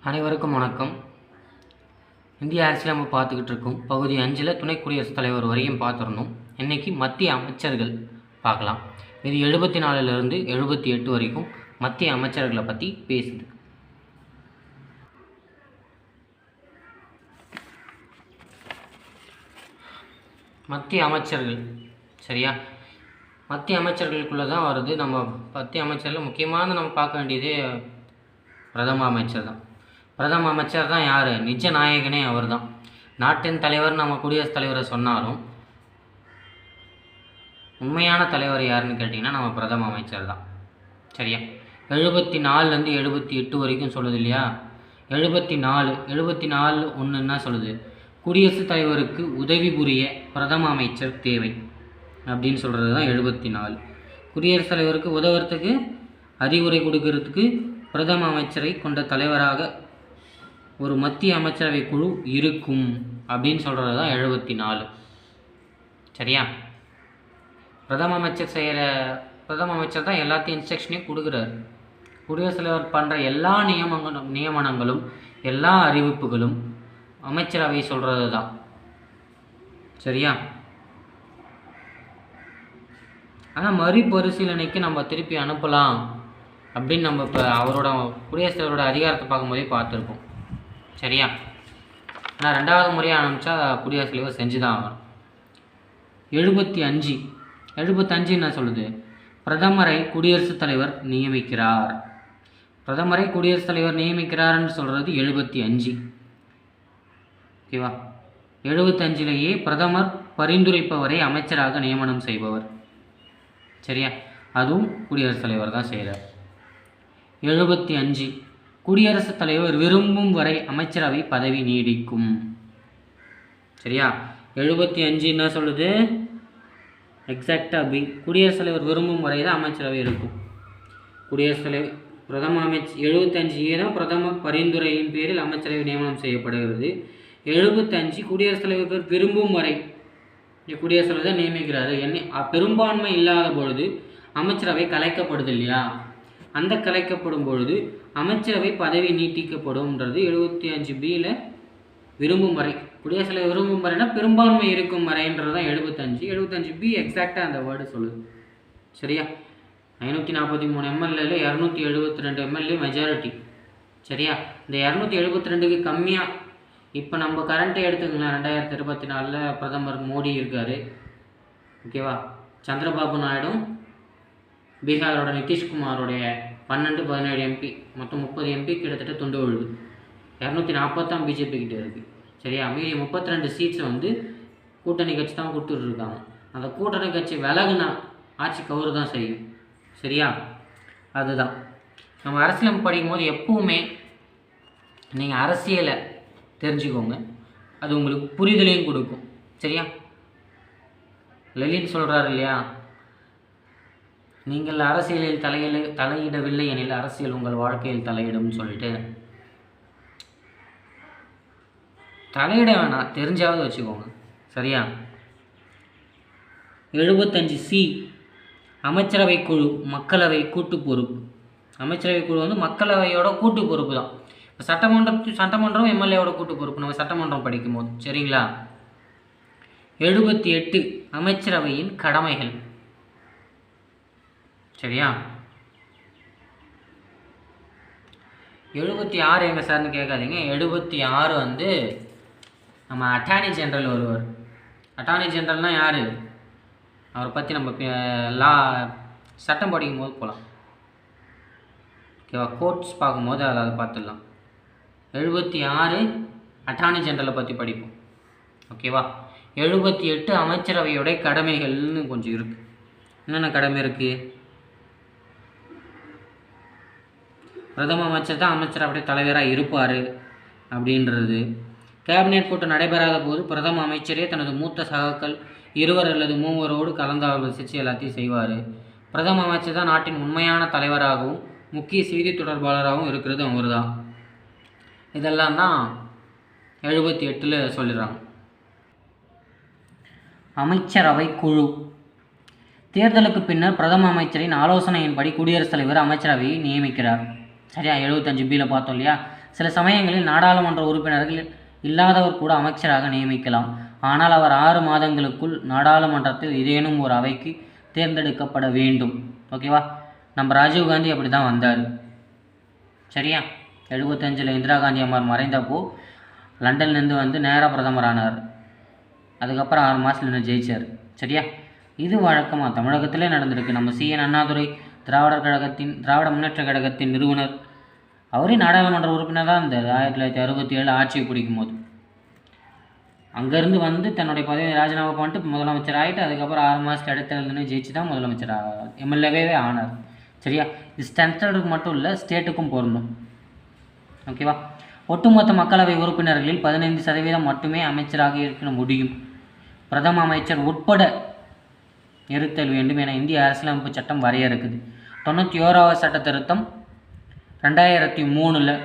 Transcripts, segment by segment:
அனைவருக்கும் வணக்கம். இந்திய அரசியல் நம்ம பார்த்துக்கிட்டு இருக்கோம். பகுதி 5ல் துணை குடியரசுத் தலைவர் வரையும் பார்த்துருந்தோம். இன்றைக்கி மத்திய அமைச்சர்கள் பார்க்கலாம். இது 74லேருந்து 78 வரைக்கும் மத்திய அமைச்சர்களை பற்றி பேசுது. மத்திய அமைச்சர்கள் சரியா, மத்திய அமைச்சர்களுக்குள்ளே தான் வருது. நம்ம மத்திய அமைச்சரில் முக்கியமான நம்ம பார்க்க வேண்டியது பிரதம அமைச்சர் தான். பிரதம அமைச்சர் தான் யார்? நிஜ நாயகனே அவர் தான். நாட்டின் தலைவர் நம்ம குடியரசுத் தலைவரை சொன்னாலும் உண்மையான தலைவர் யாருன்னு கேட்டிங்கன்னா நம்ம பிரதம அமைச்சர் தான். சரியா, 74லேருந்து 78 வரைக்கும் சொல்லுது இல்லையா. 74 ஒன்று என்ன சொல்லுது? குடியரசுத் தலைவருக்கு உதவி புரிய பிரதம அமைச்சர் தேவை அப்படின்னு சொல்கிறது தான் 74. குடியரசுத் தலைவருக்கு உதவுறதுக்கு அறிவுரை கொடுக்கறதுக்கு பிரதம அமைச்சரை கொண்ட தலைவராக ஒரு மத்திய அமைச்சரவை குழு இருக்கும் அப்படின்னு சொல்கிறது தான் 74. சரியா, பிரதம அமைச்சர் தான் எல்லாத்தையும் இன்ஸ்ட்ரக்ஷனையும் கொடுக்குறாரு. குடியரசுத் தலைவர் பண்ணுற எல்லா நியமனங்களும் எல்லா அறிவிப்புகளும் அமைச்சரவை சொல்கிறது தான். சரியா, ஆனால் மறுபரிசீலனைக்கு நம்ம திருப்பி அனுப்பலாம் அப்படின்னு நம்ம இப்போ அவரோட குடியரசுத் தலைவரோட அதிகாரத்தை பார்க்கும்போதே பார்த்துருக்கோம். சரியா, ஆனால் 2வது முறையாக ஆரம்பித்தா குடியரசுத் தலைவர் செஞ்சு தான் ஆகணும். 75 என்ன சொல்லுது? பிரதமரை குடியரசுத் தலைவர் நியமிக்கிறார். பிரதமரை குடியரசுத் தலைவர் நியமிக்கிறார்னு சொல்கிறது 75. ஓகேவா, 75லேயே பிரதமர் பரிந்துரைப்பவரை அமைச்சராக நியமனம் செய்பவர். சரியா, அதுவும் குடியரசுத் தலைவர் தான் செய்கிறார். 75 குடியரசுத் தலைவர் விரும்பும் வரை அமைச்சரவை பதவி நீடிக்கும். சரியா, 75 என்ன சொல்லுது? எக்ஸாக்டாக பி. குடியரசுத் தலைவர் விரும்பும் வரை தான் அமைச்சரவை இருக்கும். குடியரசுத் தலைவர் பிரதம அமைச்சர் 75 தான் பிரதம பரிந்துரையின் பேரில் அமைச்சரவை நியமனம் செய்யப்படுகிறது. 75 குடியரசுத் தலைவர் விரும்பும் வரை குடியரசுத் தலைவர் தான் நியமிக்கிறாரு. பெரும்பான்மை இல்லாத பொழுது அமைச்சரவை கலைக்கப்படுது இல்லையா, அந்த கலைக்கப்படும் பொழுது அமைச்சரவை பதவி நீட்டிக்கப்படும்ன்றது 75B விரும்பும் வரை. குடியரசுத் தலைவர் விரும்பும் வரைனா பெரும்பான்மை இருக்கும் வரைன்றது தான் 75B எக்ஸாக்டாக அந்த வேர்டு சொல்லுது. சரியா, 543 எம்எல்ஏல 272 எம்எல்ஏ மெஜாரிட்டி. சரியா, இந்த 272க்கு கம்மியாக இப்போ நம்ம கரண்ட்டை எடுத்துக்கலாம். 2024 பிரதமர் மோடி இருக்கார். ஓகேவா, சந்திரபாபு நாயுடும் பீகாரோட நிதிஷ்குமாரோடைய 12-17 எம்பி மொத்தம் 30 எம்பி கிட்டத்தட்ட துண்டு விழுது. 240 தான் பிஜேபி கிட்டே இருக்குது. சரியா, மீதி 32 சீட்ஸை கூட்டணி கட்சி தான் கொடுத்துட்ருக்காங்க. அந்த கூட்டணி கட்சி விலகுனா ஆட்சி கவுறு தான் செய்யும். சரியா, அதுதான் நம்ம அரசியல் படிக்கும் போது எப்பவுமே நீங்கள் அரசியலை தெரிஞ்சுக்கோங்க, அது உங்களுக்கு புரிதலையும் கொடுக்கும். சரியா, லெலின் சொல்கிறார் இல்லையா, நீங்கள் அரசியலில் தலையிடவில்லை எனில் அரசியல் உங்கள் வாழ்க்கையில் தலையிடும்னு சொல்லிட்டு. தலையிட வேணாம், தெரிஞ்சாவது வச்சுக்கோங்க. சரியா, 75C அமைச்சரவை குழு மக்களவை கூட்டு பொறுப்பு. அமைச்சரவை குழு மக்களவையோட கூட்டு பொறுப்பு தான். இப்போ சட்டமன்றம் எம்எல்ஏவோட கூட்டு பொறுப்பு நம்ம சட்டமன்றம் படிக்கும் போது. சரிங்களா, 78 அமைச்சரவையின் கடமைகள். சரியா, 76 எங்கே சார்னு கேட்காதீங்க. 76 நம்ம அட்டார்னி ஜெனரல் வருவார். அட்டார்னி ஜெனரல்னால் யார்? அவரை பற்றி நம்ம சட்டம் படிக்கும் போது போகலாம். ஓகேவா, கோர்ட்ஸ் பார்க்கும்போது அதை பார்த்துடலாம். 76 அட்டார்னி ஜெனரலை பற்றி படிப்போம். ஓகேவா, 78 அமைச்சரவையோடைய கடமைகள்னு கொஞ்சம் இருக்குது. என்னென்ன கடமை இருக்குது? பிரதம அமைச்சர் தான் அமைச்சரவை தலைவராக இருப்பார் அப்படின்றது. கேபினெட் கூட்டம் நடைபெறாத போது பிரதம அமைச்சரே தனது மூத்த சகாக்கள் 2 அல்லது 3 கலந்து ஆலோசித்து எல்லாத்தையும் செய்வார். பிரதம அமைச்சர் தான் நாட்டின் உண்மையான தலைவராகவும் முக்கிய செய்தி தொடர்பாளராகவும் இருக்கிறது அவர் தான். இதெல்லாம் தான் 78 சொல்லிடுறாங்க. அமைச்சரவை குழு. தேர்தலுக்கு பின்னர் பிரதம அமைச்சரின் ஆலோசனையின்படி குடியரசுத் தலைவர் அமைச்சரவையை நியமிக்கிறார். சரியா, 75B பார்த்தோம் இல்லையா. சில சமயங்களில் நாடாளுமன்ற உறுப்பினர்கள் இல்லாதவர் கூட அமைச்சராக நியமிக்கலாம். ஆனால் அவர் 6 மாதங்களுக்குள் நாடாளுமன்றத்தில் ஏதேனும் ஒரு அவைக்கு தேர்ந்தெடுக்கப்பட வேண்டும். ஓகேவா? நம்ம ராஜீவ்காந்தி அப்படி தான் வந்தார். சரியா? 75 இந்திரா காந்தி அம்மார் மறைந்தப்போ லண்டன்லேருந்து வந்து நேராக பிரதமர் ஆனார். அதுக்கப்புறம் 6 மாதத்தில் நின்று ஜெயிச்சார். சரியா? இது வழக்கமாக தமிழகத்திலே நடந்திருக்கு. நம்ம CN அண்ணாதுரை திராவிட முன்னேற்ற கழகத்தின் நிறுவனர், அவரே நாடாளுமன்ற உறுப்பினர் தான் இருந்தார் 1967 ஆட்சியை பிடிக்கும் போது. அங்கேருந்து வந்து தன்னுடைய பதவியை ராஜினாமா பண்ணிட்டு முதலமைச்சர் ஆகிட்டு அதுக்கப்புறம் 6 மாதத்துக்கு இடைத்தேர்தல் ஜெயிச்சு தான் முதலமைச்சர் MLAவே ஆனார். சரியா? இது சென்ட்ரலுக்கு மட்டும் இல்லை, ஸ்டேட்டுக்கும் பொருந்தும். ஓகேவா? ஒட்டுமொத்த மக்களவை உறுப்பினர்களில் 15% மட்டுமே அமைச்சராக இருக்க முடியும். பிரதம அமைச்சர் உட்பட இருத்தல் வேண்டும் என இந்திய அரசியலமைப்பு சட்டம் வரையறுக்குது. 91வது சட்ட திருத்தம் 2003.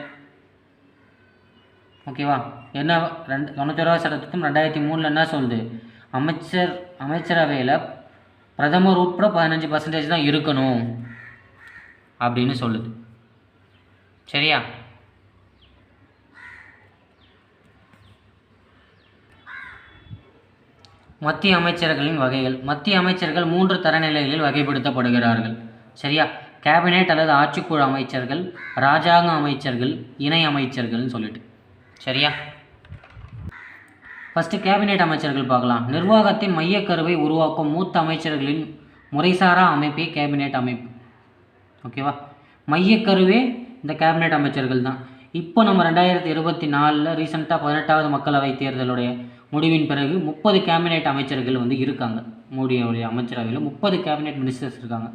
ஓகேவா? என்ன 91வது சட்ட திருத்தம் 2003 என்ன சொல்லுது? அமைச்சரவையில் பிரதமர் உட்பட 15% தான் இருக்கணும் அப்படின்னு சொல்லுது. சரியா? மத்திய அமைச்சர்களின் வகைகள். மத்திய அமைச்சர்கள் 3 தரநிலைகளில் வகைப்படுத்தப்படுகிறார்கள். சரியா? கேபினெட் அல்லது ஆட்சிக்குழு அமைச்சர்கள், ராஜாங்க அமைச்சர்கள், இணை அமைச்சர்கள்னு சொல்லிட்டு. சரியா? ஃபஸ்ட்டு கேபினெட் அமைச்சர்கள் பார்க்கலாம். நிர்வாகத்தின் மையக்கருவை உருவாக்கும் மூத்த அமைச்சர்களின் முறைசாரா அமைப்பே கேபினெட் அமைப்பு. ஓகேவா? மையக்கருவே இந்த கேபினெட் அமைச்சர்கள் தான். இப்போ நம்ம 2024 ரீசெண்டாக 18வது மக்களவை தேர்தலுடைய முடிவின் பிறகு 30 கேபினெட் அமைச்சர்கள் வந்து இருக்காங்க. மோடியோடைய அமைச்சரவையில் 30 கேபினெட் மினிஸ்டர்ஸ் இருக்காங்க.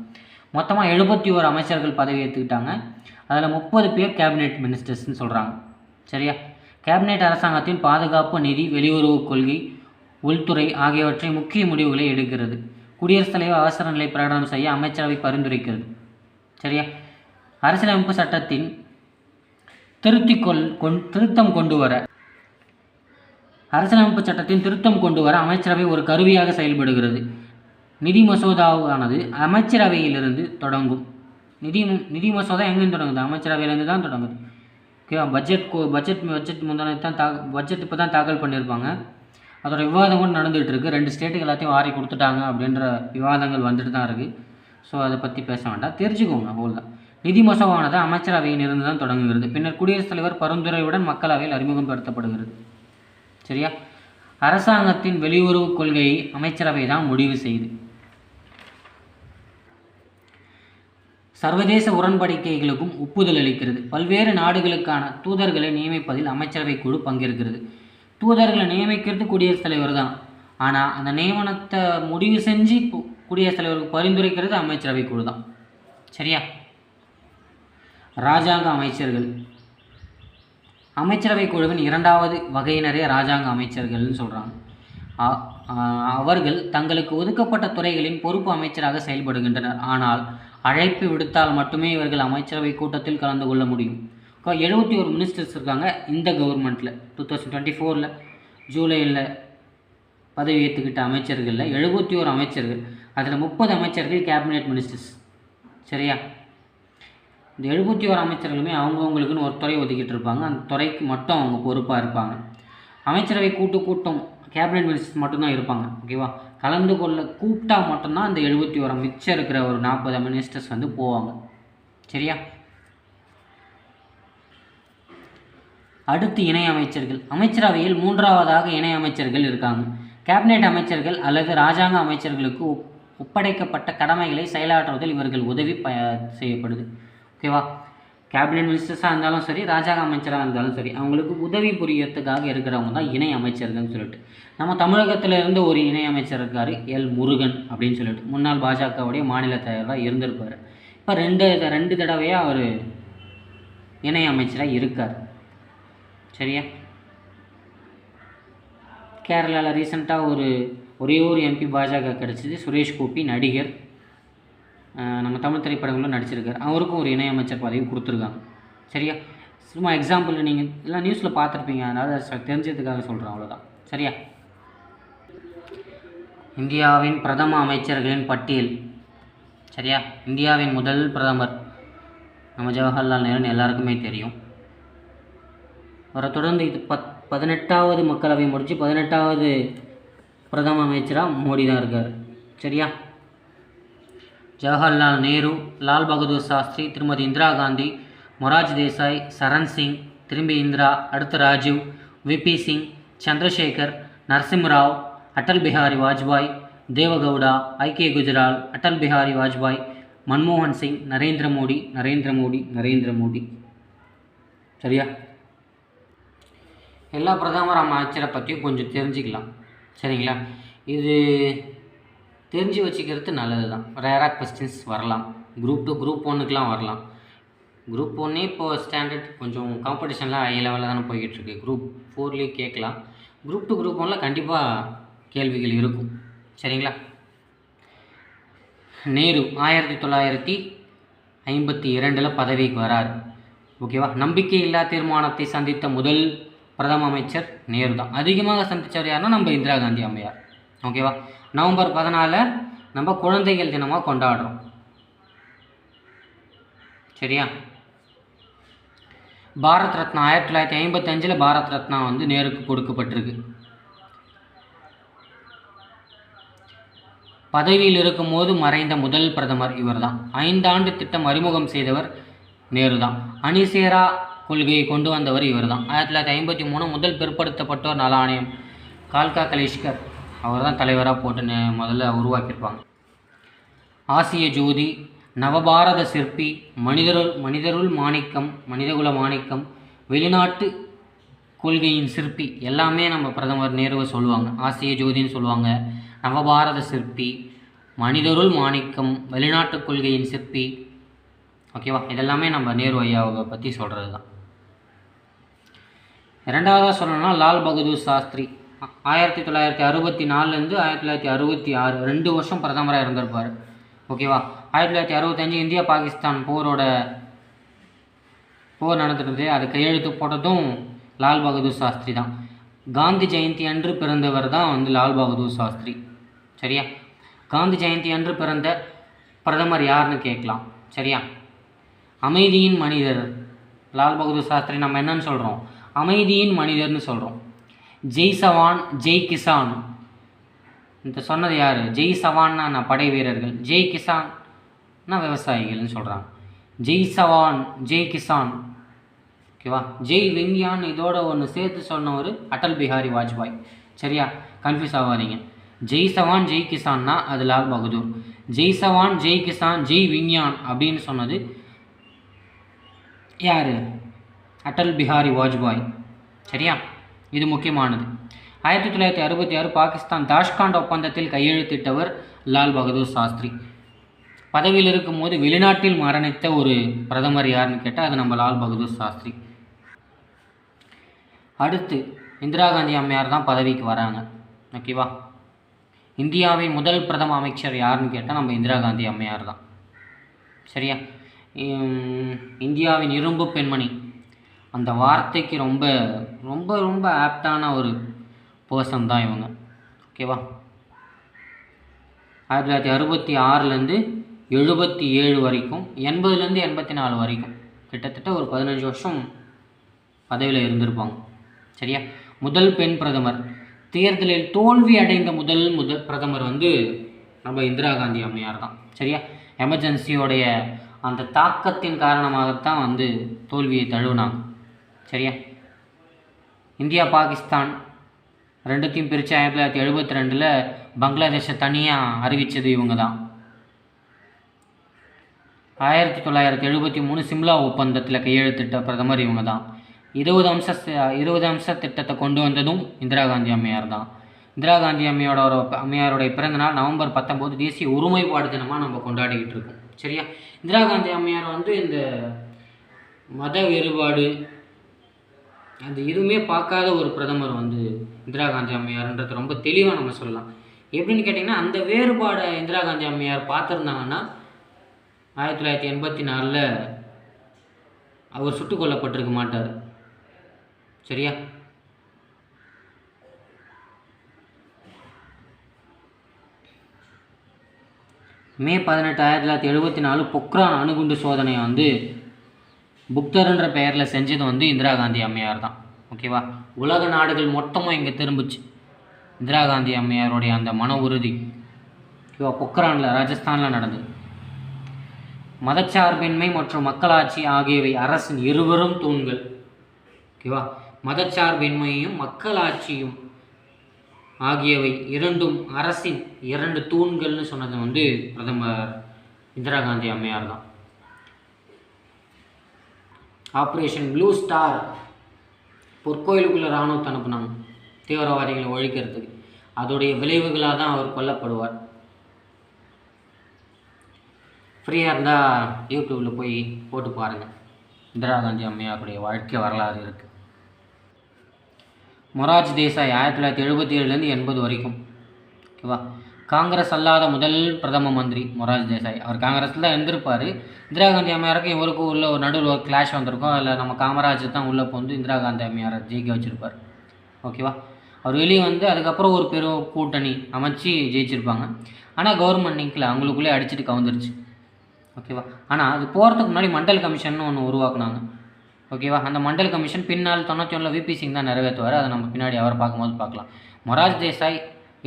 மொத்தமாக 71 அமைச்சர்கள் பதவி ஏற்றுக்கிட்டாங்க. அதில் 30 பேர் கேபினெட் மினிஸ்டர்ஸ்ன்னு சொல்கிறாங்க. சரியா? கேபினெட் அரசாங்கத்தின் பாதுகாப்பு, நிதி, வெளியுறவு கொள்கை, உள்துறை ஆகியவற்றை முக்கிய முடிவுகளை எடுக்கிறது. குடியரசுத் தலைவர் அவசர நிலை பிரகடனம் செய்ய அமைச்சரவை பரிந்துரைக்கிறது. சரியா? அரசியலமைப்பு சட்டத்தின் அரசியலமைப்பு சட்டத்தின் திருத்தம் கொண்டு வர அமைச்சரவை ஒரு கருவியாக செயல்படுகிறது. நிதி மசோதாவானது அமைச்சரவையிலிருந்து தொடங்கும். நிதி மசோதா எங்கேருந்து தொடங்குது? அமைச்சரவையிலேருந்து தான் தொடங்குது. ஓகேவா? பட்ஜெட் முந்தானே தான் பட்ஜெட் இப்போ தான் தாக்கல் பண்ணியிருப்பாங்க. அதோட விவாதம் கூட நடந்துகிட்டு இருக்குது. 2 ஸ்டேட்டுக்கு எல்லாத்தையும் வாரி கொடுத்துட்டாங்க அப்படின்ற விவாதங்கள் வந்துட்டு தான் இருக்குது. ஸோ அதை பற்றி பேச வேண்டாம், தெரிஞ்சுக்கோங்க. அவ்வளோதான். நிதி மசோதாவானது அமைச்சரவையில் இருந்து தான் தொடங்குகிறது. பின்னர் குடியரசுத் தலைவர் பரிந்துரையுடன் மக்களவையில் அறிமுகப்படுத்தப்படுகிறது. சரியா? அரசாங்கத்தின் வெளியுறவு கொள்கையை அமைச்சரவை தான் முடிவு செய்து. சர்வதேச உடன்படிக்கைகளுக்கும் ஒப்புதல் அளிக்கிறது. பல்வேறு நாடுகளுக்கான தூதர்களை நியமிப்பதில் அமைச்சரவை குழு பங்கேற்கிறது. தூதர்களை நியமிக்கிறது குடியரசுத் தலைவர் தான். ஆனால் அந்த நியமனத்தை முடிவு செஞ்சு குடியரசுத் தலைவருக்கு பரிந்துரைக்கிறது அமைச்சரவை குழு தான். சரியா? ராஜாங்க அமைச்சர்கள். அமைச்சரவை குழுவின் 2வது வகையினரே ராஜாங்க அமைச்சர்கள்னு சொல்கிறாங்க. அவர்கள் தங்களுக்கு ஒதுக்கப்பட்ட துறைகளின் பொறுப்பு அமைச்சராக செயல்படுகின்றனர். ஆனால் அழைப்பு விடுத்தால் மட்டுமே இவர்கள் அமைச்சரவை கூட்டத்தில் கலந்து கொள்ள முடியும். 71 மினிஸ்டர்ஸ் இருக்காங்க இந்த கவர்மெண்ட்டில். 2024 ஜூலையில் பதவி ஏற்றுக்கிட்ட அமைச்சர்களில் 71 அமைச்சர்கள். அதில் 30 அமைச்சர்கள் கேபினெட் மினிஸ்டர்ஸ். சரியா? இந்த 71 அமைச்சர்களுமே அவங்கவுங்களுக்குன்னு ஒரு துறை ஒதுக்கிட்டு இருப்பாங்க. அந்த துறைக்கு மட்டும் அவங்க பொறுப்பாக இருப்பாங்க. அமைச்சரவை கூட்டம் கேபினெட் மினிஸ்டர்ஸ் மட்டும்தான் இருப்பாங்க. ஓகேவா? கலந்து கொள்ள கூப்பிட்டா மட்டும்தான் இந்த 71 மிச்சம் இருக்கிற ஒரு 40 மினிஸ்டர்ஸ் வந்து போவாங்க. சரியா? அடுத்து இணை அமைச்சர்கள். அமைச்சரவையில் 3வதாக இணை அமைச்சர்கள் இருக்காங்க. கேபினெட் அமைச்சர்கள் அல்லது ராஜாங்க அமைச்சர்களுக்கு ஒப்படைக்கப்பட்ட கடமைகளை செயலாற்றுவதில் இவர்கள் உதவி செய்யப்படுது. ஓகேவா? கேபினெட் மினிஸ்டர்ஸாக இருந்தாலும் சரி, ராஜாங்க அமைச்சராக இருந்தாலும் சரி, அவங்களுக்கு உதவி புரியறதுக்காக இருக்கிறவங்க தான் இணை அமைச்சர்கள்னு சொல்லிட்டு. நம்ம தமிழகத்தில் இருந்து ஒரு இணை அமைச்சர் இருக்கார், எல் முருகன் அப்படின்னு சொல்லிட்டு. முன்னாள் பாஜகவுடைய மாநில தலைவராக இருந்திருப்பார். இப்போ ரெண்டு தடவையாக அவர் இணை அமைச்சராக இருக்கார். சரியா? கேரளாவில் ரீசெண்டாக ஒரே ஒரு MP பாஜக கிடச்சிது. சுரேஷ் கோபி, நடிகர், நம்ம தமிழ் திரைப்படங்களும் நடிச்சிருக்கார். அவருக்கும் ஒரு இணையமைச்சர் பதவி கொடுத்துருக்காங்க. சரியா? சும்மா எக்ஸாம்பிள் நீங்கள் எல்லாம் நியூஸில் பார்த்துருப்பீங்க, அதனால் தெரிஞ்சதுக்காக சொல்கிறேன், அவ்வளோதான். சரியா? இந்தியாவின் பிரதம அமைச்சர்களின் பட்டியல். சரியா? இந்தியாவின் முதல் பிரதமர் நம்ம ஜவஹர்லால் நேருன்னு எல்லாருக்குமே தெரியும். அவரை தொடர்ந்து இது 18வது மக்களவை முடித்து 18வது பிரதம அமைச்சராக மோடி தான் இருக்கார். சரியா? ஜவஹர்லால் நேரு, லால் பகதூர் சாஸ்திரி, திருமதி இந்திரா காந்தி, மொரார்ஜி தேசாய், சரண் சிங், திரும்பி இந்திரா, அடுத்து ராஜீவ், விபி சிங், சந்திரசேகர், நரசிம்மராவ், அடல் பிஹாரி வாஜ்பாய், தேவகவுடா, ஐக்கிய குஜரால், அடல் பிஹாரி வாஜ்பாய், மன்மோகன் சிங், நரேந்திர மோடி, நரேந்திர மோடி, நரேந்திர மோடி. சரியா? எல்லா பிரதமர் அமைச்சரை பற்றியும் கொஞ்சம் தெரிஞ்சுக்கலாம். சரிங்களா? இது தெரிஞ்சு வச்சுக்கிறது நல்லது தான். ரேராக கொஸ்டின்ஸ் வரலாம். குரூப் 2 குரூப் 1க்குலாம் வரலாம். குரூப் 1 இப்போது ஸ்டாண்டர்ட் கொஞ்சம் காம்படிஷன்லாம் ஹை லெவலில் தானே போய்கிட்டுருக்கு. குரூப் 4லேயும் கேட்கலாம். குரூப் 2 குரூப் 1ல் கண்டிப்பாக கேள்விகள் இருக்கும். சரிங்களா? நேரு 1952 பதவிக்கு வரார். ஓகேவா? நம்பிக்கையில்லா தீர்மானத்தை சந்தித்த முதல் பிரதம அமைச்சர் நேரு தான். அதிகமாக சந்தித்தவர் யாருன்னா நம்ம இந்திரா காந்தி அம்மையார். ஓகேவா? நவம்பர் 14 நம்ம குழந்தைகள் தினமாக கொண்டாடுறோம். சரியா? பாரத் ரத்னா 1955 பாரத் ரத்னா வந்து நேருக்கு கொடுக்கப்பட்டிருக்கு. பதவியில் இருக்கும்போது மறைந்த முதல் பிரதமர் இவர் தான். 5 ஆண்டு திட்டம் அறிமுகம் செய்தவர் நேரு தான். அணிசேரா கொள்கையை கொண்டு வந்தவர் இவர் தான். 1953 முதல் பிற்படுத்தப்பட்டோர் நல ஆணையம் கால்கா கலேஷ்கர் அவர் தான் தலைவராக போட்டு முதல்ல உருவாக்கியிருப்பாங்க. ஆசிய ஜோதி, நவபாரத சிற்பி, மனிதருள் மாணிக்கம், மனிதகுல மாணிக்கம், வெளிநாட்டு கொள்கையின் சிற்பி எல்லாமே நம்ம பிரதமர் நேருவை சொல்லுவாங்க. ஆசிய ஜோதின்னு சொல்லுவாங்க, நவபாரத சிற்பி, மனிதருள் மாணிக்கம், வெளிநாட்டு கொள்கையின் சிற்பி. ஓகேவா? இதெல்லாமே நம்ம நேரு ஐயாவை பற்றி சொல்கிறது தான். இரண்டாவதாக சொல்லணும்னா லால் பகதூர் சாஸ்திரி 1964 1966 2 வருஷம் பிரதமராக இருந்திருப்பார். ஓகேவா? 1965 இந்தியா பாகிஸ்தான் போர் நடந்துட்டு அது கையெழுத்து போட்டதும் லால் பகதூர் சாஸ்திரி தான். காந்தி ஜெயந்தி அன்று பிறந்தவர் தான் வந்து லால் பகதூர் சாஸ்திரி. சரியா? காந்தி ஜெயந்தி அன்று பிறந்த பிரதமர் யாருன்னு கேட்கலாம். சரியா? அமைதியின் மனிதர் லால் பகதூர் சாஸ்திரி நம்ம என்னன்னு சொல்கிறோம்? அமைதியின் மனிதர்னு சொல்கிறோம். ஜெய் சவான் ஜெய் கிசான் இந்த சொன்னது யார்? ஜெய் சவான்னா நான் படை வீரர்கள், ஜெய் கிசான்னா விவசாயிகள்னு சொல்கிறாங்க. ஜெய் சவான் ஜெய் கிசான். ஓகேவா? ஜெய் விஞ்ஞான் இதோட ஒன்று சேர்த்து சொன்னவர் அடல் பிஹாரி வாஜ்பாய். சரியா? கன்ஃபியூஸ் ஆகாதீங்க. ஜெய் சவான் ஜெய் கிசான்னா அது லால் பகதூர். ஜெய் சவான் ஜெய் கிசான் ஜெய் விஞ்ஞான் அப்படின்னு சொன்னது யார்? அடல் பிஹாரி வாஜ்பாய். சரியா? இது முக்கியமானது. 1966 பாகிஸ்தான் தாஷ்காண்ட் ஒப்பந்தத்தில் கையெழுத்திட்டவர் லால் பகதூர் சாஸ்திரி. பதவியில் இருக்கும்போது வெளிநாட்டில் மரணித்த ஒரு பிரதமர் யாருன்னு கேட்டால் அது நம்ம லால் பகதூர் சாஸ்திரி. அடுத்து இந்திரா காந்தி அம்மையார் தான் பதவிக்கு வராங்க. ஓகேவா? இந்தியாவின் முதல் பிரதம அமைச்சர் யாருன்னு கேட்டால் நம்ம இந்திரா காந்தி அம்மையார் தான். சரியா? இந்தியாவின் இரும்பு பெண்மணி அந்த வார்த்தைக்கு ரொம்ப ரொம்ப ரொம்ப ஆப்டான ஒரு பர்சன் தான் இவங்க. ஓகேவா? 1966 77 வரைக்கும், 80 84 வரைக்கும் கிட்டத்தட்ட ஒரு 15 வருஷம் பதவியில் இருந்திருப்பாங்க. சரியா? முதல் பெண் பிரதமர். தேர்தலில் தோல்வி அடைந்த முதல் பிரதமர் வந்து நம்ம இந்திரா காந்தி அம்மையார் தான். சரியா? எமர்ஜென்சியோடைய அந்த தாக்கத்தின் காரணமாகத்தான் வந்து தோல்வியை தழுவினாங்க. சரியா? இந்தியா பாகிஸ்தான் ரெண்டுத்தையும் பிரித்து 1972 பங்களாதேஷை தனியாக அறிவித்தது இவங்க தான். 1973 சிம்லா ஒப்பந்தத்தில் கையெழுத்திட்ட பிரதமர் இவங்க தான். 20 அம்ச திட்டத்தை கொண்டு வந்ததும் இந்திரா காந்தி அம்மையார் தான். இந்திரா காந்தி அம்மையாருடைய பிறந்தநாள் நவம்பர் 19 தேசிய ஒருமைப்பாடு தினமாக நம்ம கொண்டாடிக்கிட்டு இருக்கோம். சரியா? இந்திரா காந்தி அம்மையார் வந்து இந்த மத வேறுபாடு அந்த எதுவுமே பார்க்காத ஒரு பிரதமர் வந்து இந்திரா காந்தி அம்மையார்ன்றது ரொம்ப தெளிவாக நம்ம சொல்லலாம். எப்படின்னு கேட்டிங்கன்னா அந்த வேறுபாடை இந்திரா காந்தி அம்மையார் பார்த்துருந்தாங்கன்னா 1984 அவர் சுட்டுக் கொல்லப்பட்டிருக்க மாட்டார். சரியா? மே 18 1974 பொக்ரான் அணுகுண்டு சோதனையை வந்து புக்தர்ன்ற பெயரில் செஞ்சது வந்து இந்திரா காந்தி அம்மையார் தான். ஓகேவா. உலக நாடுகள் மொத்தமும் இங்கே திரும்பிச்சு இந்திரா காந்தி அம்மையாருடைய அந்த மன உறுதி. ஓகேவா. பொக்ரானில் ராஜஸ்தானில் நடந்தது. மதச்சார்பின்மை மற்றும் மக்களாட்சி ஆகியவை அரசின் இருவரும் தூண்கள். ஓகேவா. மதச்சார்பின்மையும் மக்களாட்சியும் ஆகியவை இரண்டும் அரசின் 2 தூண்கள்னு சொன்னது பிரதமர் இந்திரா காந்தி அம்மையார் தான். ஆப்ரேஷன் ப்ளூ ஸ்டார், பொற்கோயிலுக்குள்ள இராணுவத்தை அனுப்புனாங்க தீவிரவாதிகளை ஒழிக்கிறதுக்கு. அதோடைய விளைவுகளாக தான் அவர் கொல்லப்படுவார். ஃப்ரீயாக இருந்தால் யூடியூப்பில் போய் போட்டு பாருங்கள், இந்திரா காந்தி அம்மையாருடைய வாழ்க்கை வரலாறு இருக்குது. மொரார்ஜி தேசாய் 1977 80 வரைக்கும். ஓகேவா. காங்கிரஸ் அல்லாத முதல் பிரதம மந்திரி மொரார்ஜி தேசாய். அவர் காங்கிரஸில் தான் இருந்திருப்பார். இந்திரா காந்தி அம்மையாருக்கும் இவருக்கும் உள்ள ஒரு நடுவில் ஒரு கிளாஷ் வந்திருக்கும். அதில் நம்ம காமராஜ் தான் உள்ளே போந்து இந்திரா காந்தி அம்மையாரை ஜெயிக்க வச்சுருப்பார். ஓகேவா. அவர் வெளியே அதுக்கப்புறம் ஒரு பெரும் கூட்டணி அமைச்சு ஜெயிச்சிருப்பாங்க. ஆனால் கவர்மெண்ட் நிற்கல, அவங்களுக்குள்ளே அடிச்சுட்டு கவுந்துருச்சு. ஓகேவா. ஆனால் அது போகிறதுக்கு முன்னாடி மண்டல் கமிஷன் ஒன்று உருவாக்குனாங்க. ஓகேவா. அந்த மண்டல் கமிஷன் பின்னால் 91 விபி சிங் தான் நிறைவேற்றுவார். அதை நம்ம பின்னாடி அவர் பார்க்கும்போது பார்க்கலாம். மொரார்ஜி தேசாய்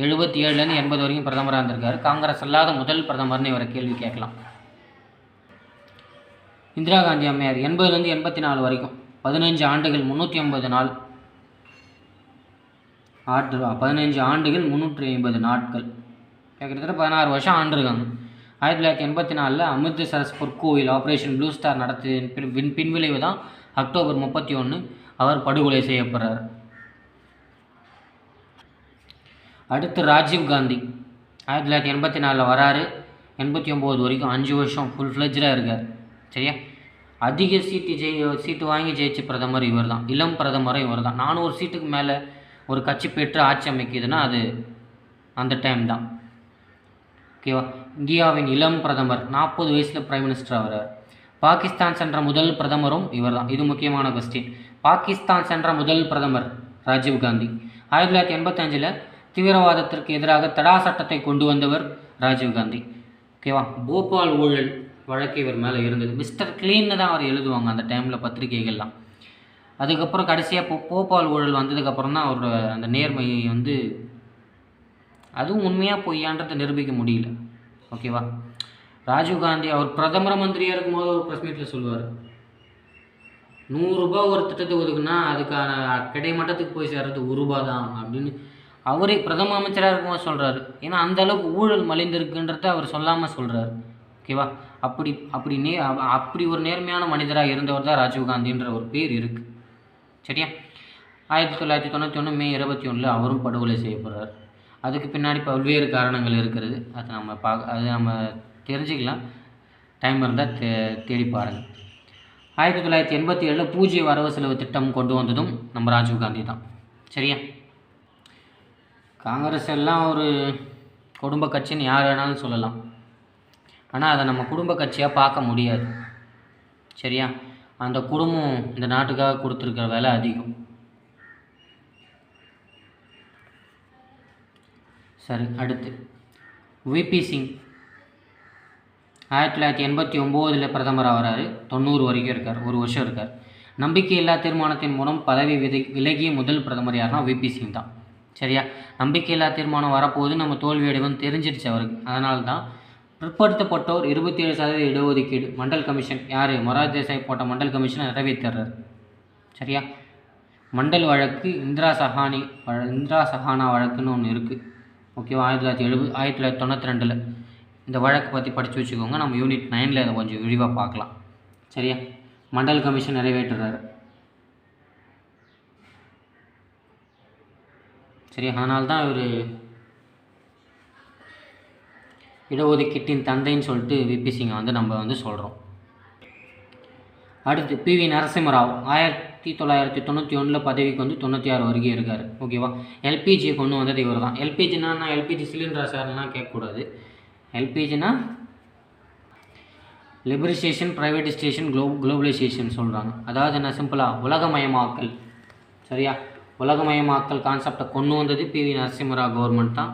77 80 வரைக்கும் பிரதமராக இருந்திருக்காரு. காங்கிரஸ் அல்லாத முதல் பிரதமர்னு இவரை கேள்வி கேட்கலாம். இந்திரா காந்தி அம்மையார் 80 84 வரைக்கும் 15 ஆண்டுகள் 350 நாள் 15 ஆண்டுகள் 350 நாட்கள், கிட்டத்தட்ட 16 வருஷம் ஆண்டிருக்காங்க. 1984 அமிர்தசரஸ் பொற்கோயில் ஆப்ரேஷன் ப்ளூ ஸ்டார் நடத்திய பின்விளைவு தான் அக்டோபர் 31 அவர் படுகொலை செய்யப்படுறார். அடுத்து ராஜீவ் காந்தி 1984 வராரு. 89 வரைக்கும் 5 வருஷம் ஃபுல் ஃப்ளெஜ்டாக இருக்கார். சரியா. அதிக சீட்டு வாங்கி ஜெயிச்ச பிரதமர் இவர் தான். இளம் பிரதமரும் இவர் தான். 400 சீட்டுக்கு மேலே ஒரு கட்சி பெற்று ஆட்சி அமைக்குதுன்னா அது அந்த டைம் தான். ஓகேவா. இந்தியாவின் இளம் பிரதமர் 40 வயசில் பிரைம் மினிஸ்டர் ஆகிறார். பாகிஸ்தான் சென்ற முதல் பிரதமரும் இவர் தான். இது முக்கியமான கொஸ்டின். பாகிஸ்தான் சென்ற முதல் பிரதமர் ராஜீவ் காந்தி. 1985 தீவிரவாதத்திற்கு எதிராக தடா சட்டத்தை கொண்டு வந்தவர் ராஜீவ் காந்தி. ஓகேவா. போபால் ஊழல் வழக்கு இவர் மேலே இருந்தது. மிஸ்டர் கிளீன்னு தான் அவர் எழுதுவாங்க அந்த டைமில் பத்திரிகைகள்லாம். அதுக்கப்புறம் கடைசியாக போபால் ஊழல் வந்ததுக்கப்புறம் தான் அவரோட அந்த நேர்மையை அதுவும் உண்மையாக பொய்யான்றதை நிரூபிக்க முடியல. ஓகேவா. ராஜீவ்காந்தி அவர் பிரதம மந்திரியாக இருக்கும்போது ஒரு ப்ரெஸ் மீட்டில் சொல்லுவார், 100 ரூபா ஒரு திட்டத்தை ஒதுக்குன்னா அதுக்கான கிடைமட்டத்துக்கு போய் சேர்றது 1 ரூபா தான் அப்படின்னு அவரே பிரதம அமைச்சராக இருக்கும்போது சொல்கிறாரு. ஏன்னா அந்த அளவுக்கு ஊழல் மலிந்திருக்குன்றத அவர் சொல்லாமல் சொல்கிறார். ஓகேவா. அப்படி ஒரு நேர்மையான மனிதராக இருந்தவர் தான் ராஜீவ்காந்தின்ற ஒரு பேர் இருக்குது. சரியா. 1991 மே 21 அவரும் படுகொலை செய்யப்படுறார். அதுக்கு பின்னாடி பல்வேறு காரணங்கள் இருக்கிறது. அது நம்ம தெரிஞ்சுக்கலாம். டைம் இருந்தால் தேடி பாருங்கள். 1987 பூஜ்ய வரவு செலவு திட்டம் கொண்டு வந்ததும் நம்ம ராஜீவ்காந்தி தான். சரியா. காங்கிரஸ் எல்லாம் ஒரு குடும்ப கட்சின்னு யார் வேணாலும் சொல்லலாம். ஆனால் அதை நம்ம குடும்ப கட்சியாக பார்க்க முடியாது. சரியா. அந்த குடும்பம் இந்த நாட்டுக்காக கொடுத்துருக்கிற வேலை அதிகம். சரி. அடுத்து விபி சிங் 1989 பிரதமர் ஆகிறாரு. 90 வரைக்கும் இருக்கார். 1 வருஷம் இருக்கார். நம்பிக்கையில்லா தீர்மானத்தின் மூலம் பதவி விலகிய முதல் பிரதமர் யாருன்னா விபி சிங் தான். சரியா. நம்பிக்கையில்லா தீர்மானம் வரப்போது நம்ம தோல்வி அடைவோம் தெரிஞ்சிருச்சு அவருக்கு. அதனால தான் பிற்படுத்தப்பட்டோர் 27% இடஒதுக்கீடு மண்டல் கமிஷன் யார் மொரார்ஜி தேசாய் போட்ட மண்டல் கமிஷனை நிறைவேற்றுறார். சரியா. மண்டல் வழக்கு இந்திரா சஹானா வழக்குன்னு ஒன்று இருக்குது. ஓகேவா. 1992 இந்த வழக்கு பற்றி படித்து வச்சுக்கோங்க. நம்ம யூனிட் 9 அதை கொஞ்சம் விரிவாக பார்க்கலாம். சரியா. மண்டல் கமிஷன் நிறைவேற்றுறாரு. சரி. அதனால்தான் இவர் இடஒதுக்கீட்டின் தந்தைன்னு சொல்லிட்டு விபி சிங்கை நம்ம சொல்கிறோம். அடுத்து பிவி நரசிம்மராவ் 1991 பதவிக்கு 96 வரைக்கும் இருக்கார். ஓகேவா. எல்பிஜியை கொண்டு வந்தது இவர் தான். எல்பிஜினா எல்பிஜி சிலிண்டர் சார்லாம் கேட்கக்கூடாது. எல்பிஜினா லிபரலைசேஷன், ப்ரைவேட்டைசேஷன், குளோபலைசேஷன் சொல்கிறாங்க. அதாவது என்ன சிம்பிளாக உலகமயமாக்கல். சரியா. உலகமயமாக்கல் கான்செப்டை கொண்டு வந்தது பிவி நரசிம்மராவ் கவர்மெண்ட் தான்.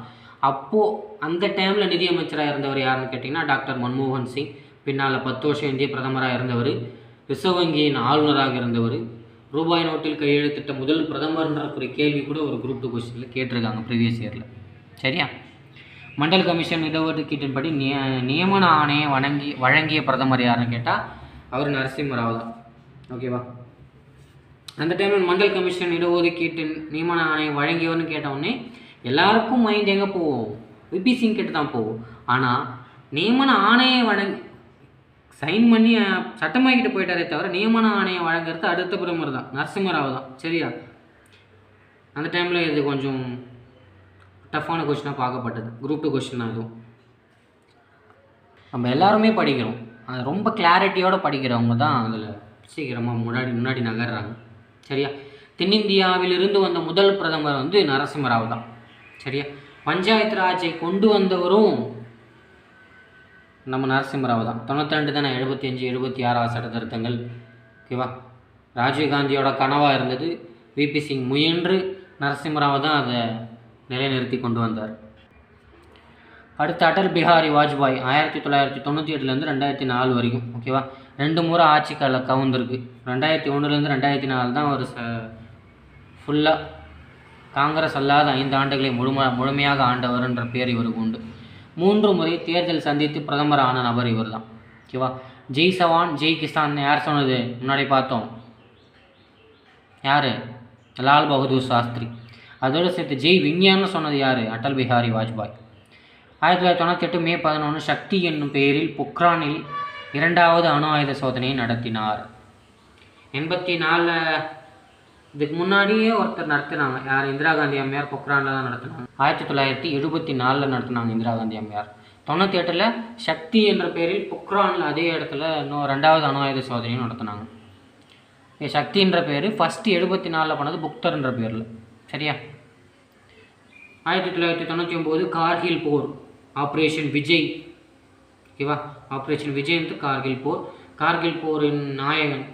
அப்போது அந்த டைமில் நிதியமைச்சராக இருந்தவர் யாருன்னு கேட்டிங்கன்னா டாக்டர் மன்மோகன் சிங். பின்னால் 10 வருஷம் இந்திய பிரதமராக இருந்தவர். ரிசர்வ் வங்கியின் ஆளுநராக இருந்தவர். ரூபாய் நோட்டில் கையெழுத்திட்ட முதல் பிரதமர்ன்ற ஒரு கேள்வி கூட ஒரு குரூப் 2 கொஸ்டினில் கேட்டிருக்காங்க ப்ரீவியஸ் இயரில். சரியா? மண்டல் கமிஷன் இடஒதுக்கீட்டின்படி நியமன ஆணையை வழங்கிய பிரதமர் யாருன்னு கேட்டால் அவர் நரசிம்ம ராவ் தான். ஓகேவா? அந்த டைமில் மண்டல் கமிஷன் இடஒதுக்கீட்டின் நியமன ஆணையை வழங்கியவர்னு கேட்டவுடனே எல்லாருக்கும் மைண்ட் எங்கே போவோம்? விபி சிங் கிட்ட தான் போவோம். ஆனால் நியமன ஆணையை சைன் பண்ணி சட்டமாக்கிட்டு போயிட்டாரே தவிர நியமன ஆணையை வழங்குறது அடுத்த பிரதமர் தான், நரசிம்ம ராவ் தான். சரியா? அந்த டைமில் இது கொஞ்சம் டஃப்பான கொஸ்டினாக பார்க்கப்பட்டது. குரூப் 2 கொஸ்டின் தான் இதுவும். நம்ம எல்லாருமே படிக்கிறோம், அது ரொம்ப கிளாரிட்டியோடு படிக்கிறவங்க தான் அதில் சீக்கிரமாக முன்னாடி நகர்றாங்க. சரியா? தென்னிந்தியாவிலிருந்து வந்த முதல் பிரதமர் வந்து நரசிம்ம ராவ் தான். சரியா? பஞ்சாயத்து ராஜை கொண்டு வந்தவரும் நம்ம நரசிம்ம ராவ் தான். 92 தானே, 75 76 சட்ட திருத்தங்கள். ஓகேவா? ராஜீவ்காந்தியோட கனவாக இருந்தது. விபி சிங் முயன்று நரசிம்ம ராவ் தான் அதை நிலைநிறுத்தி கொண்டு வந்தார். அடுத்து அடல் பிஹாரி வாஜ்பாய் 1998 2004 வரைக்கும். ஓகேவா? 2 முறை ஆட்சி கவுந்திருக்கு. 2001 2004 தான் ஒரு ஃபுல்லாக காங்கிரஸ் அல்லாத 5 ஆண்டுகளை முழுமையாக ஆண்டவர்ன்ற பேர் இவருக்கு உண்டு. 3 முறை தேர்தல் சந்தித்து பிரதமர் ஆன நபர் இவர் தான். ஓகேவா? ஜெய் சவான் ஜெய் கிசான் யார் சொன்னது? முன்னாடி பார்த்தோம். யார்? லால் பகதூர் சாஸ்திரி. அதோடு சேர்த்து ஜெய் விஞ்ஞான்னு சொன்னது யார்? அடல் பிஹாரி வாஜ்பாய். 1998 மே 11 சக்தி என்னும் பெயரில் பொக்ரானில் 2வது அணு ஆயுத சோதனையை நடத்தினார். 84 இதுக்கு முன்னாடியே ஒருத்தர் நடத்தினாங்க. யார்? இந்திரா காந்தி அம்மையார் பொக்ரானில் தான் நடத்தினாங்க. 1974 நடத்தினாங்க இந்திரா காந்தி அம்மையார். 98 சக்தி என்ற பெயரில் பொக்ரானில் அதே இடத்துல இன்னும் 2வது அணு ஆயுத சோதனையும் நடத்தினாங்க. சக்தின்ற பேர் ஃபஸ்ட்டு 74 பண்ணது புக்தர்ன்ற பேரில். சரியா? 1999 கார்கில் போர், ஆப்ரேஷன் விஜய். ஓகேவா? ஆப்ரேஷன் விஜய் கார்கில் போர். கார்கில் போரின் நாயகன்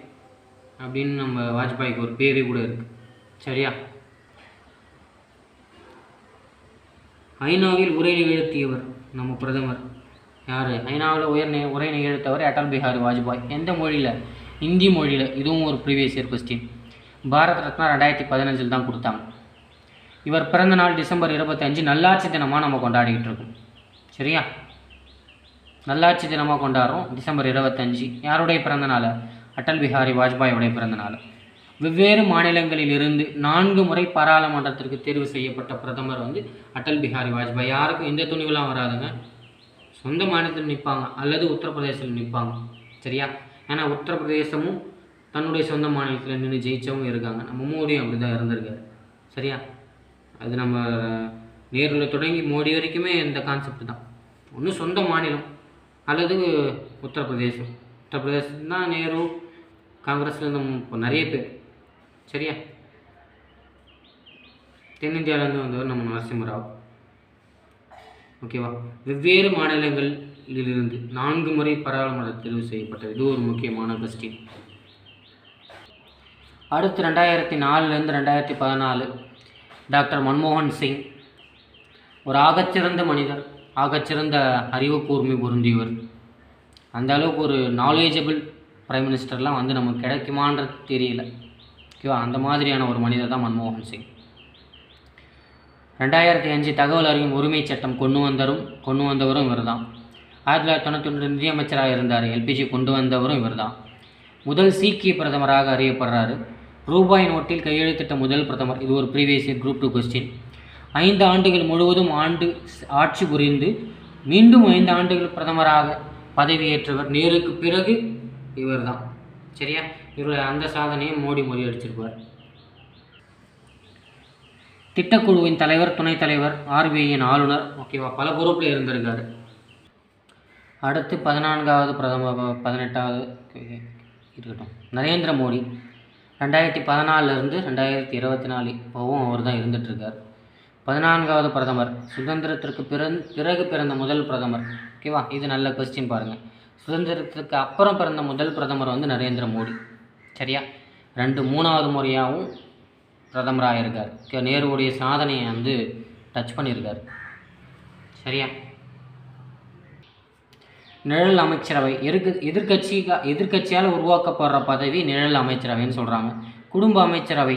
அப்படின்னு நம்ம வாஜ்பாய்க்கு ஒரு பேரே கூட இருக்குது. சரியா? ஐநாவில் உரை நிகழ்த்தியவர் நம்ம பிரதமர் யார்? ஐநாவில் உரை நிகழ்த்தவர் அடல் பிஹாரி வாஜ்பாய். எந்த மொழியில்? இந்தி மொழியில். இதுவும் ஒரு previous year question. Bharat Ratna 2015 தான் கொடுத்தாங்க. இவர் பிறந்த நாள் டிசம்பர் 25 நல்லாட்சி தினமாக நம்ம கொண்டாடிக்கிட்டு இருக்கோம். சரியா? நல்லாட்சி தினமாக கொண்டாடுறோம் டிசம்பர் 25. யாருடைய பிறந்த நாள்? அடல் பிஹாரி வாஜ்பாயோடைய பிறந்த நாள். வெவ்வேறு மாநிலங்களிலிருந்து 4 முறை பாராளுமன்றத்திற்கு தேர்வு செய்யப்பட்ட பிரதமர் வந்து அடல் பிஹாரி வாஜ்பாய். யாருக்கும் எந்த துணிவெல்லாம் வராதுங்க. சொந்த மாநிலத்தில் நிற்பாங்க அல்லது உத்தரப்பிரதேசத்தில் நிற்பாங்க. சரியா? ஏன்னா உத்தரப்பிரதேசமும் தன்னுடைய சொந்த மாநிலத்தில் நின்று ஜெயிச்சவங்க இருக்காங்க. நம்ம மோடியும் அப்படி தான் இருந்திருக்காரு. சரியா? அது நம்ம நேருவில் தொடங்கி மோடி வரைக்குமே இந்த கான்செப்ட் தான். ஒன்று சொந்த மாநிலம் அல்லது உத்தரப்பிரதேசம். உத்தரப்பிரதேசம் தான் நேரு காங்கிரஸ்லேருந்து நிறைய பேர். சரியா? தென்னிந்தியாவிலேருந்து வந்தவர் நம்ம நரசிம்ம ராவ். ஓகேவா? வெவ்வேறு மாநிலங்களிலிருந்து 4 முறை பாராளுமன்ற தேர்வு செய்யப்பட்டது. இது ஒரு முக்கியமான கொஸ்டின். அடுத்து 2004 2014 டாக்டர் மன்மோகன் சிங் ஒரு ஆகச்சிறந்த மனிதர், ஆகச்சிறந்த அறிவு கூர்மை பொருந்தியவர். அந்த அளவுக்கு ஒரு நாலேஜபிள் பிரைம் மினிஸ்டர்லாம் வந்து நமக்கு கிடைக்குமான்றது தெரியல. ஓகேவா? அந்த மாதிரியான ஒரு மனிதர் தான் மன்மோகன் சிங். 2005 தகவல் அறியும் உரிமை சட்டம் கொண்டு வந்தவரும் இவர் தான். 1991 நிதியமைச்சராக இருந்தார். எல்பிஜி கொண்டு வந்தவரும் இவர் தான். முதல் சீக்கிய பிரதமராக அறியப்படுறாரு. ரூபாய் நோட்டில் கையெழுத்திட்ட முதல் பிரதமர். இது ஒரு ப்ரீவியஸ் இயர் குரூப் 2 கொஸ்டின். 5 ஆண்டுகள் முழுவதும் ஆட்சி புரிந்து மீண்டும் 5 ஆண்டுகள் பிரதமராக பதவியேற்றவர். நேருக்கு பிறகு இவர் தான். சரியா? இவர் அந்த சாதனையை மோடி முறியடிச்சிருப்பார். திட்டக்குழுவின் தலைவர், துணைத் தலைவர், ஆர்பிஐயின் ஆளுநர். ஓகேவா? பல பொறுப்பில் இருந்திருக்காரு. அடுத்து 14வது பிரதமர், 18வது இருக்கட்டும், நரேந்திர மோடி 2014 2024 இப்போவும் அவர் தான் இருந்துகிட்ருக்கார். 14வது பிரதமர், சுதந்திரத்திற்கு பிறகு பிறந்த முதல் பிரதமர். ஓகேவா? இது நல்ல கொஸ்டின் பாருங்கள். சுதந்திரத்துக்கு அப்புறம் பிறந்த முதல் பிரதமர் வந்து நரேந்திர மோடி. சரியா? 3வது முறையாகவும் பிரதமராக இருக்கார். நேருடைய சாதனையை வந்து டச் பண்ணியிருக்கார். சரியா? நிழல் அமைச்சரவை எதிர்கட்சியால் உருவாக்கப்படுற பதவி நிழல் அமைச்சரவைன்னு சொல்கிறாங்க. குடும்ப அமைச்சரவை.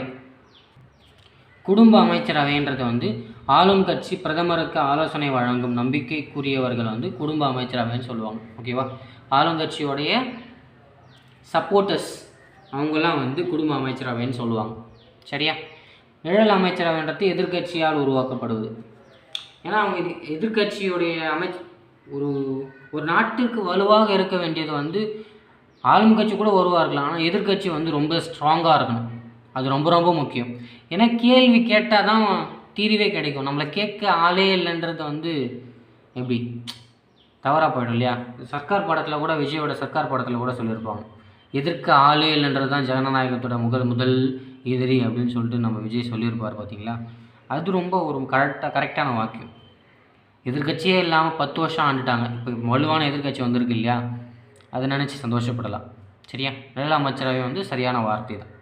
குடும்ப அமைச்சரவைன்றது வந்து ஆளும் கட்சி பிரதமருக்கு ஆலோசனை வழங்கும் நம்பிக்கைக்குரியவர்கள் வந்து குடும்ப அமைச்சரவைன்னு சொல்லுவாங்க. ஓகேவா? ஆளுங்கட்சியோடைய சப்போர்ட்டர்ஸ் அவங்கெல்லாம் வந்து குடும்ப அமைச்சரவைன்னு சொல்லுவாங்க. சரியா? நிழல் அமைச்சரவைன்றது எதிர்கட்சியால் உருவாக்கப்படுவது. ஏன்னா அவங்க எதிர்கட்சியுடைய ஒரு நாட்டுக்கு வலுவாக இருக்க வேண்டியது வந்து ஆளும் கட்சி கூட வலுவாக இருக்கலாம், ஆனால் எதிர்கட்சி வந்து ரொம்ப ஸ்ட்ராங்காக இருக்கணும். அது ரொம்ப ரொம்ப முக்கியம். ஏன்னா கேள்வி கேட்டால் தான் தீர்வே கிடைக்கும். நம்மளை கேட்க ஆளே இல்லைன்றது வந்து எப்படி தவறாக போயிடும் இல்லையா? சர்க்கார் படத்தில் கூட, விஜயோட சர்க்கார் படத்தில் கூட சொல்லியிருப்பாங்க, எதிர்க்க ஆளே இல்லைன்றது தான் ஜனநாயகத்தோட முதல் எதிரி அப்படின்னு சொல்லிட்டு நம்ம விஜய் சொல்லியிருப்பார். பார்த்தீங்களா? அது ரொம்ப ஒரு கரெக்டான வாக்கியம். எதிர்கட்சியே இல்லாமல் 10 வருஷம் ஆண்டுட்டாங்க. இப்போ வலுவான எதிர்கட்சி வந்திருக்கு இல்லையா? அதை நினச்சி சந்தோஷப்படலாம். சரியா? நிழல் அமைச்சரவை வந்து சரியான வார்த்தை தான்.